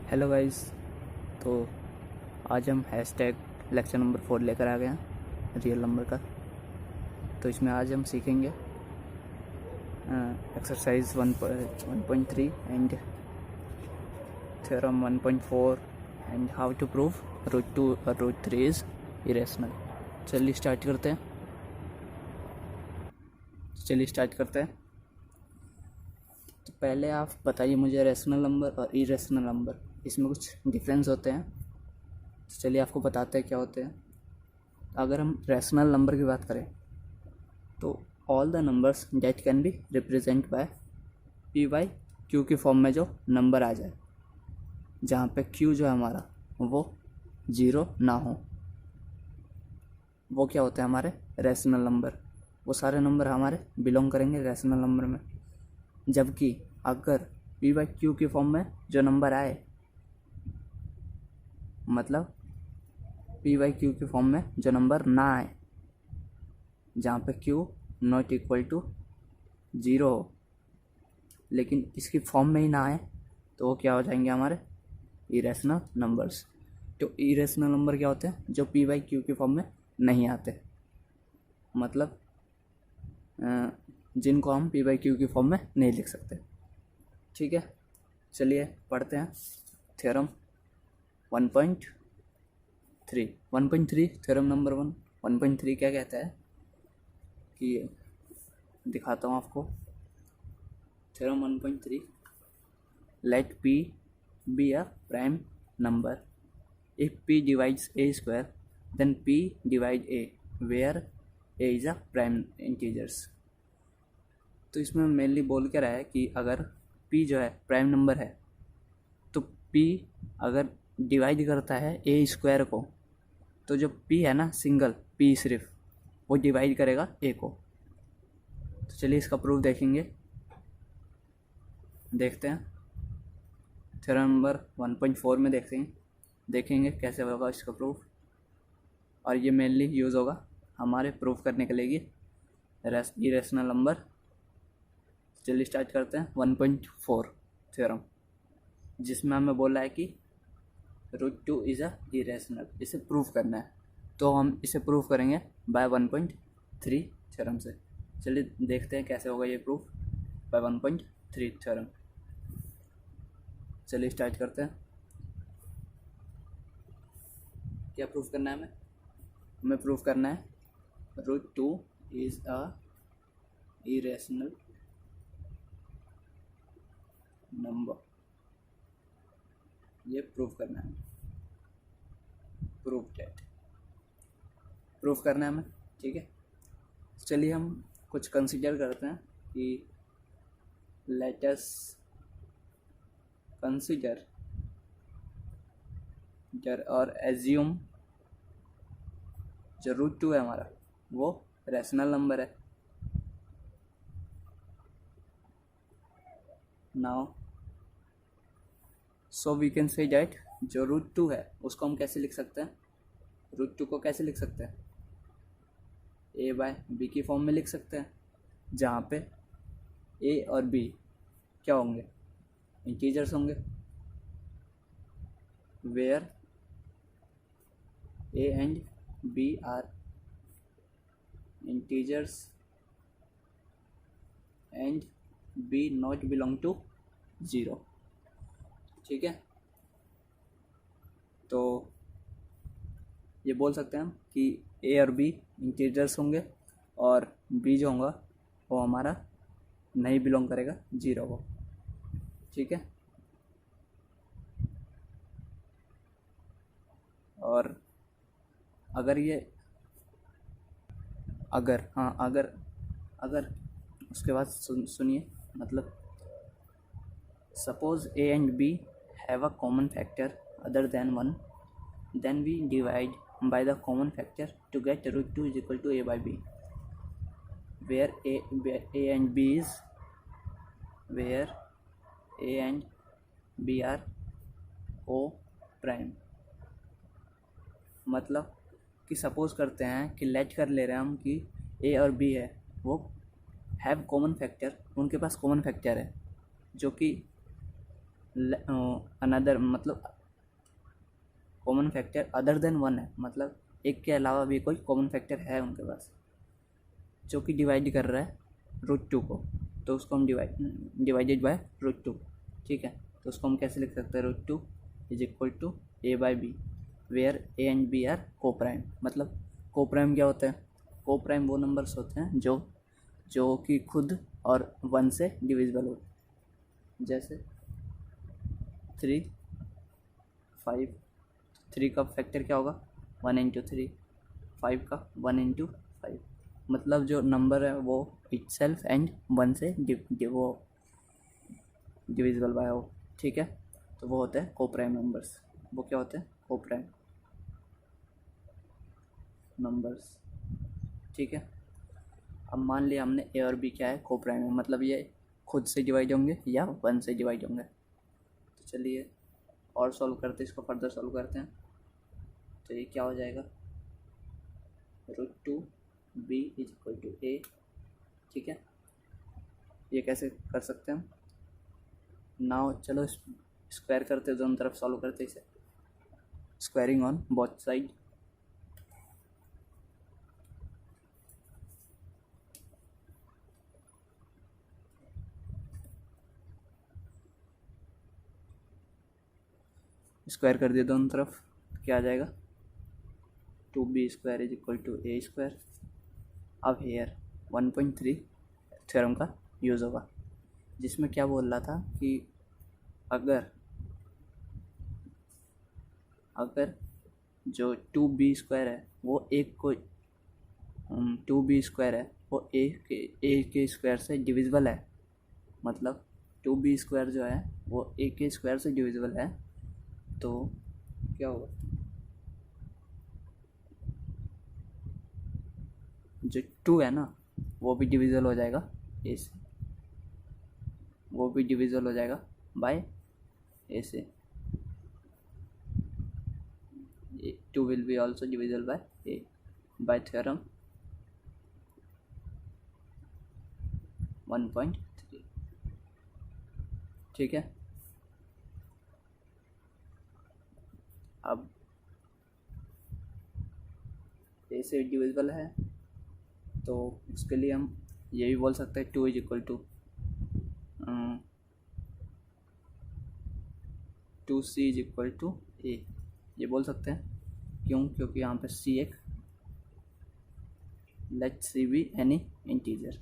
Hello guys, तो आज हम हैशटैग लेक्चर नंबर 4 लेकर आ गए हैं रियल नंबर का। तो इसमें आज हम सीखेंगे exercise 1.3 and theorem 1.4 and how to prove root 2 और रूट 3 इज़ इरेशनल। चलिए स्टार्ट करते हैं। तो पहले आप बताइए मुझे रैशनल नंबर और इरेशनल नंबर इसमें कुछ डिफरेंस होते हैं। तो चलिए आपको बताते हैं क्या होते हैं। अगर हम रैशनल नंबर की बात करें तो all the numbers that can be represent by P by Q की फॉर्म में जो नंबर आ जाए, जहाँ पे क्यू जो है हमारा वो 0 ना हो, वो क्या होते हैं हमारे रैशनल नंबर। वो सारे नंबर हमारे बिलोंग करेंगे रैशनल नंबर में। जबकि अगर पी बाई क्यू की फॉर्म में जो नंबर आए, मतलब पी बाई क्यू की फॉर्म में जो नंबर ना आए, जहाँ पे क्यू नॉट इक्वल टू 0 हो, लेकिन इसकी फॉर्म में ही ना आए, तो वो क्या हो जाएंगे हमारे इरेशनल नंबर्स। तो इरेशनल नंबर क्या होते हैं? जो पी बाई क्यू की फॉर्म में नहीं आते, मतलब जिनको हम पी बाई क्यू की फॉर्म में नहीं लिख सकते। ठीक है, चलिए पढ़ते हैं थ्योरम 1.3 थ्योरम नंबर 1.3 क्या कहता है कि दिखाता हूँ आपको। Theorem 1.3, let P be a prime number if P divides A square then P divide A where A is a prime integers। तो इसमें मेनली बोल के रहा है कि अगर P जो है प्राइम नंबर है तो P अगर डिवाइड करता है A स्क्वायर को, तो जो P है ना सिंगल P सिर्फ, वो डिवाइड करेगा A को। तो चलिए इसका प्रूफ देखते हैं। थ्योरम नंबर 1.4 में देखेंगे कैसे होगा इसका प्रूफ। और ये मेनली यूज़ होगा हमारे प्रूफ करने के लिए इरेशनल नंबर। चलिए स्टार्ट करते हैं 1.4 थ्योरम, जिसमें हमें बोला है कि रूट 2 इज़ अ इरेशनल। इसे प्रूफ करना है, तो हम इसे प्रूफ करेंगे बाय 1.3 थ्योरम से। चलिए देखते हैं कैसे होगा ये प्रूफ बाय 1.3 थ्योरम। चलिए स्टार्ट करते हैं। क्या प्रूफ करना है हमें प्रूफ करना है root 2 is a irrational number. ये प्रूफ करना है, प्रूफ करना है हमें। ठीक है, चलिए हम कुछ कंसीडर करते हैं कि लेट अस कंसीडर और एज्यूम जो रूट 2 है हमारा वो रैशनल नंबर है। Now so we can say that जो रूट 2 है उसको हम कैसे लिख सकते हैं? रूट 2 को कैसे लिख सकते हैं? ए बाय बी की फॉर्म में लिख सकते हैं, जहाँ पे ए और बी क्या होंगे? इंटीजर्स होंगे। Where a and b are integers and b not belong to 0। ठीक है, तो ये बोल सकते हैं हम कि ए और बी इंटीजर्स होंगे और बी जो होगा वो हमारा नहीं बिलोंग करेगा 0 को। ठीक है, और अगर उसके बाद सुनिए, मतलब suppose a and b have a common factor other than 1, then we divide by the common factor to get root 2 is equal to a by b, where a and b are o prime। मतलब कि suppose करते हैं कि late कर ले रहे हैं हम कि ए और बी है वो हैव कॉमन फैक्टर, उनके पास कॉमन फैक्टर है जो कि अनदर मतलब common factor other then one है, मतलब एक के अलावा भी कोई कॉमन फैक्टर है उनके पास जो कि डिवाइड कर रहा है √2 को, तो उसको हम डिवाइडेड बाय √2, ठीक है। तो उसको हम कैसे लिख सकते हैं, √2 is equal to a/b where a and b are coprime. मतलब को प्राइम क्या होता है, को प्राइम वो नंबर्स होते हैं जो कि खुद और 1 से डिविजिबल हो, जैसे 3 5, 3 का फैक्टर क्या होगा 1 इंटू 3, 5 का 1 इंटू 5, मतलब जो नंबर है वो इटसेल्फ एंड 1 से वो डिविजिबल बाय हो, ठीक है। तो वो होते हैं को प्राइम नंबर्स, वो क्या होते हैं को प्राइम नंबर्स, ठीक है। अब मान लिया हमने ए और बी क्या है को प्राइम है, मतलब ये खुद से डिवाइड होंगे या 1 से डिवाइड होंगे। तो चलिए और सॉल्व करते हैं, इसको फर्दर सॉल्व करते हैं। तो ये क्या हो जाएगा, √2 b is equal to a, ठीक है। ये कैसे कर सकते हैं हम, नाउ चलो स्क्वायर करते हैं, दोनों तरफ सॉल्व करते हैं इसे, squaring on both side. Square कर दिया दोनों तरफ, क्या आ जाएगा 2b² is equal to a²। अब हेयर 1.3 थ्योरम का यूज़ होगा, जिसमें क्या बोल रहा था कि अगर जो 2b² है वो एक को 2b² है वो a के स्क्वायर से डिविजिबल है, मतलब 2b² जो है वो a के स्क्वायर से डिविजिबल है, तो क्या होगा, जो 2 है ना वो भी डिविजिबल हो जाएगा a से, वो भी डिविजिबल हो जाएगा बाय a से, 2 will be also divisible bye a bye theorem 1.3, ठीक है। अब a से डिविजिबल है तो उसके लिए हम ये भी बोल सकते हैं 2 is equal to 2c is equal to a, ये बोल सकते हैं। क्यों, क्योंकि यहाँ पे c एक let c be any integer,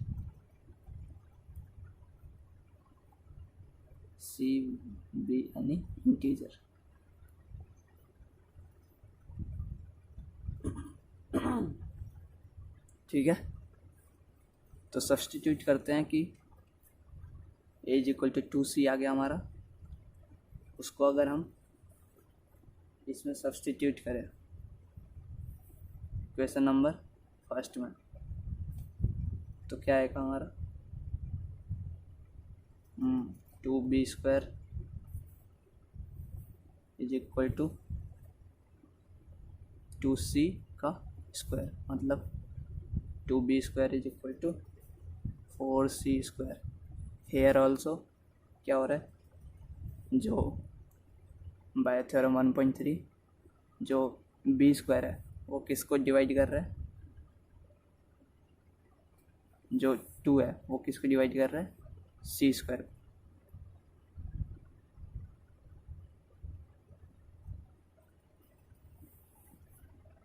c be any integer, ठीक है। तो सब्सटीट्यूट करते हैं कि a is equal to 2c आ गया हमारा, उसको अगर हम इसमें सब्सटीट्यूट करें क्वेश्चन नंबर फर्स्ट में, तो क्या आएगा हमारा 2b² is equal to 2c का स्क्वायर, मतलब 2b² is equal to 4c²। Here also क्या हो रहा है, जो बाय थ्योरम 1.3 जो b² है वो किसको डिवाइड कर रहा है, जो 2 है वो किसको डिवाइड कर रहा है c²,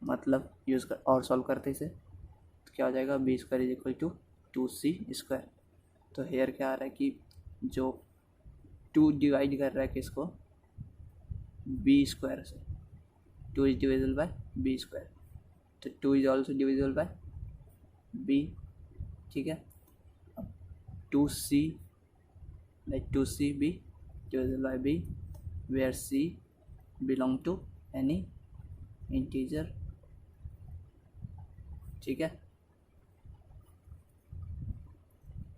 मतलब यूज़ कर और सॉल्व करते इसे, तो क्या हो जाएगा b² is equal to 2c²। तो हेयर क्या आ रहा है कि जो 2 डिवाइड कर रहा है किसको b² से, 2 इज डिविजिबल बाय b², तो 2 is also divisible by b, ठीक है। अब 2c like 2c b divisible by b where c belong to any integer, ठीक है।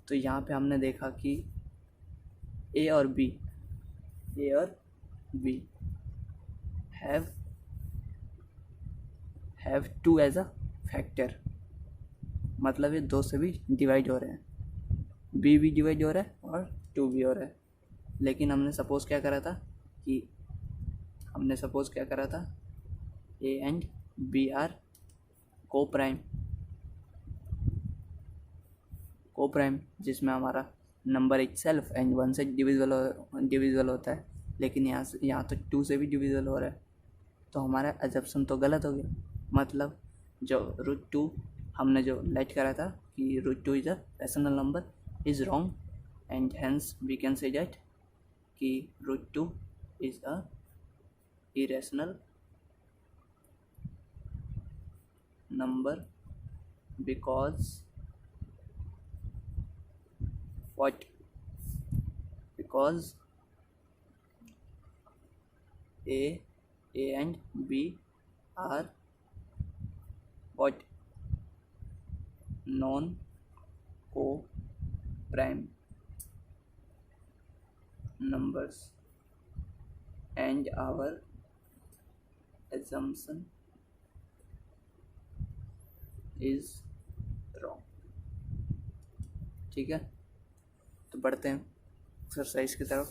तो यहाँ पे हमने देखा कि a और b have 2 as a factor, मतलब ये 2 से भी डिवाइड हो रहे हैं, बी भी डिवाइड हो रहा है और 2 भी हो रहा है, लेकिन हमने सपोज क्या करा था ए एंड बी आर को प्राइम, जिसमें हमारा नंबर इट सेल्फ एंड 1 से डिविजिबल होता है, लेकिन यहाँ तो 2 से भी डिविजिबल हो रहा है, तो हमारा एजप्शन तो गलत हो गया। मतलब जो √2 हमने जो लेट करा था कि √2 is a rational number is wrong, and hence we can say that कि √2 is a irrational number because what? Because A and B are what? Non-co-prime numbers, and our assumption is wrong। ठीक है, तो बढ़ते हैं exercise की तरफ।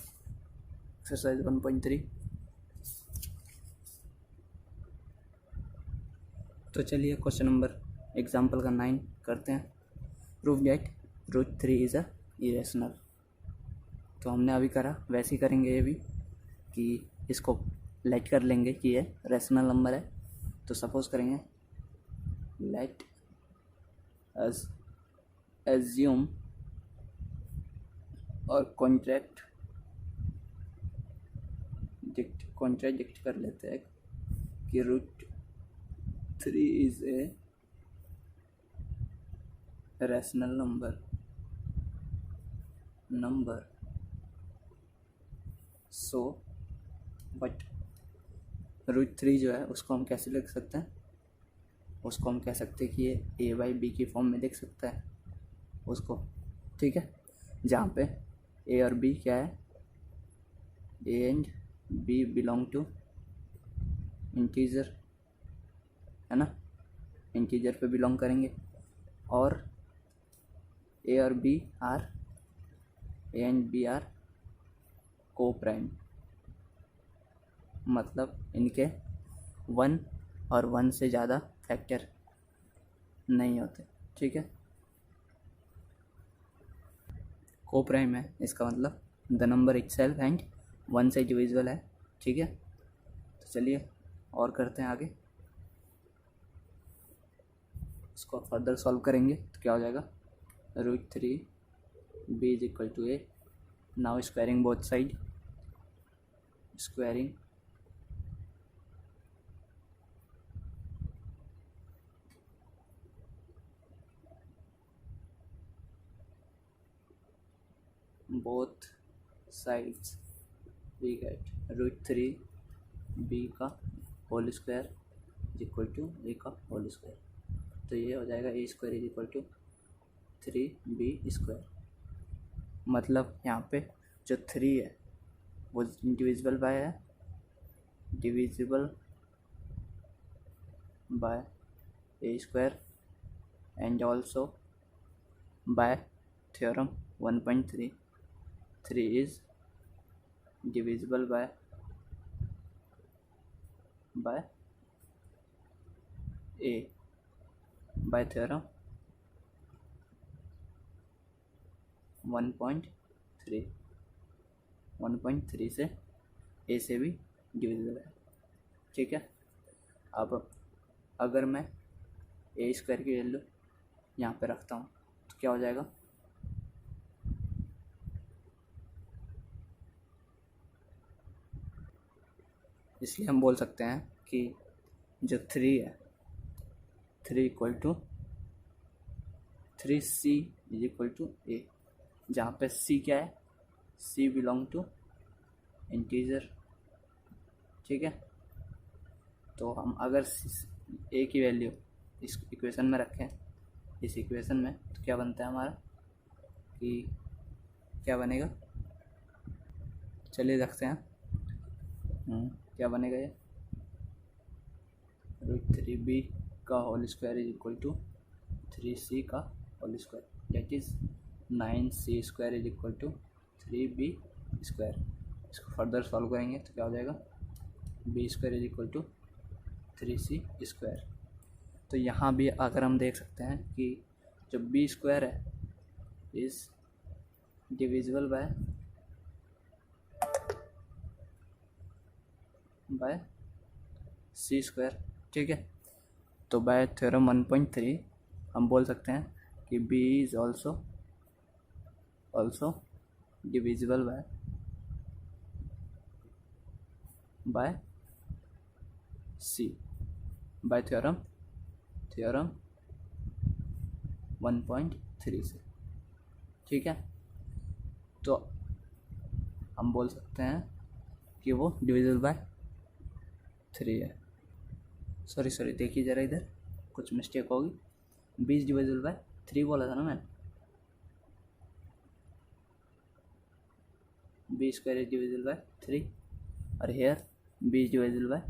Exercise 1.3। तो चलिए क्वेश्चन नंबर एग्जाम्पल का 9 करते हैं। Prove that √3 is a irrational. तो हमने अभी करा वैसे ही करेंगे ये भी, कि इसको लेट कर लेंगे कि ये रैशनल नंबर है। तो सपोज करेंगे लेट अस एज्यूम और कॉन्ट्रैडिक्ट कर लेते हैं कि √3 is a rational number so but √3 जो है उसको हम कैसे लिख सकते हैं? उसको हम कह सकते हैं कि ये a/b की फॉर्म में लिख सकता है उसको, ठीक है, जहाँ पे a और b क्या है, a and b belong to integer, है ना, इंटीजर पे बिलोंग करेंगे, और a और b are a and b are coprime, मतलब इनके 1 और 1 से ज़्यादा फैक्टर नहीं होते, ठीक है। को प्राइम है, इसका मतलब द नंबर इटसेल्फ एंड 1 से डिविजिबल है, ठीक है। तो चलिए और करते हैं आगे, इसको फर्दर सॉल्व करेंगे तो क्या हो जाएगा, √3 b is equal to a। Now squaring both side, squaring both sides we get √3 b का whole square is equal to a का होल स्क्वायर। तो ये हो जाएगा a square is equal to 3b²। मतलब यहाँ पे जो 3 है वो divisible by a² and also by theorem 1.3 3 is divisible by a by theorem 1.3 से a से भी डिविजिबल है, ठीक है। अब अगर मैं a² की वैल्यू यहाँ पे रखता हूँ तो क्या हो जाएगा, इसलिए हम बोल सकते हैं कि जो 3 है 3 equal to 3c is equal to a, जहाँ पे c क्या है, c बिलोंग टू इंटीजर, ठीक है। तो हम अगर a की वैल्यू इस इक्वेशन में रखें, इस इक्वेशन में, तो क्या बनता है हमारा, कि क्या बनेगा, चलिए रखते हैं, क्या बनेगा ये, √3b का whole square is equal to 3c का whole square, that is 9c² is equal to 3b²। इसको फर्दर सॉल्व करेंगे तो क्या हो जाएगा, b² is equal to 3c²। तो यहाँ भी अगर हम देख सकते हैं कि जो b² है इज डिविजिबल बाय c², ठीक है। तो बाय थ्योरम 1.3 हम बोल सकते हैं कि b is also divisible bye c bye theorem 1.3 से, ठीक है। तो हम बोल सकते हैं कि वो डिविजिबल बाय 3 है। सॉरी देखिए ज़रा, इधर कुछ मिस्टेक होगी, 20 डिविजिबल बाय 3 बोला था ना मैंने, b² इज डिविजिबल बाय 3 और here b is divisible by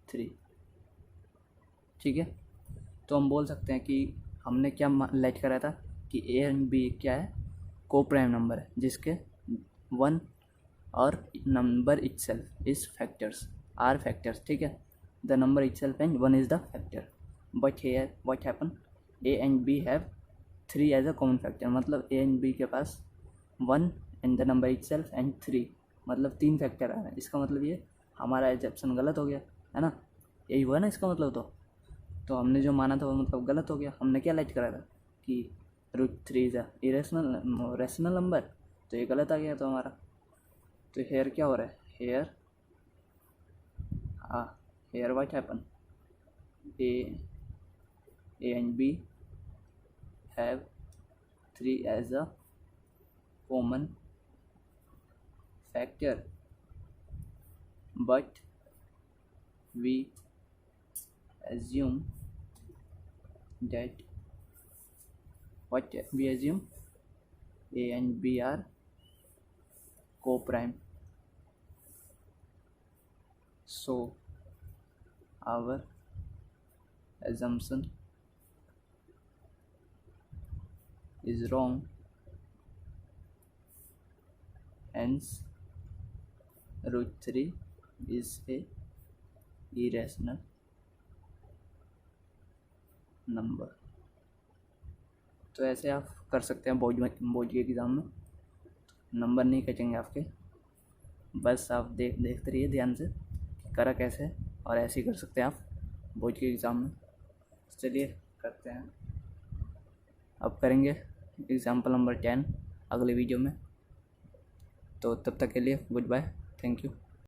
3, ठीक है। तो हम बोल सकते हैं कि हमने क्या लेट करा था कि a एंड b क्या है, को प्राइम नंबर है जिसके 1 और number itself is factors are factors, ठीक है। The number itself and 1 is the factor, but here what happen, a and b have 3 as a common factor, मतलब a एंड b के पास 1 and the number itself and 3, मतलब 3 factor आ रहे हैं। इसका मतलब ये हमारा एजप्शन गलत हो गया है ना, यही हुआ ना इसका मतलब। तो हमने जो माना था वो मतलब गलत हो गया। हमने क्या लेट करा था कि √3 इज अ रेशनल नंबर, तो ये गलत आ गया तो हमारा। तो हेयर क्या हो रहा है, here what happen, a and b have 3 as a common factor, but we assume that a and b are co-prime, so our assumption is wrong, hence √3 is a irrational number. तो ऐसे आप कर सकते हैं बोर्ड के exam में, number नहीं कटेंगे आपके, बस आप देखते रहिए ध्यान से करा कैसे, और ऐसे ही कर सकते हैं आप बोर्ड के एग्ज़ाम में। चलिए करते हैं, अब करेंगे एग्जाम्पल नंबर 10 अगले वीडियो में। तो तब तक के लिए गुड बाय, थैंक यू।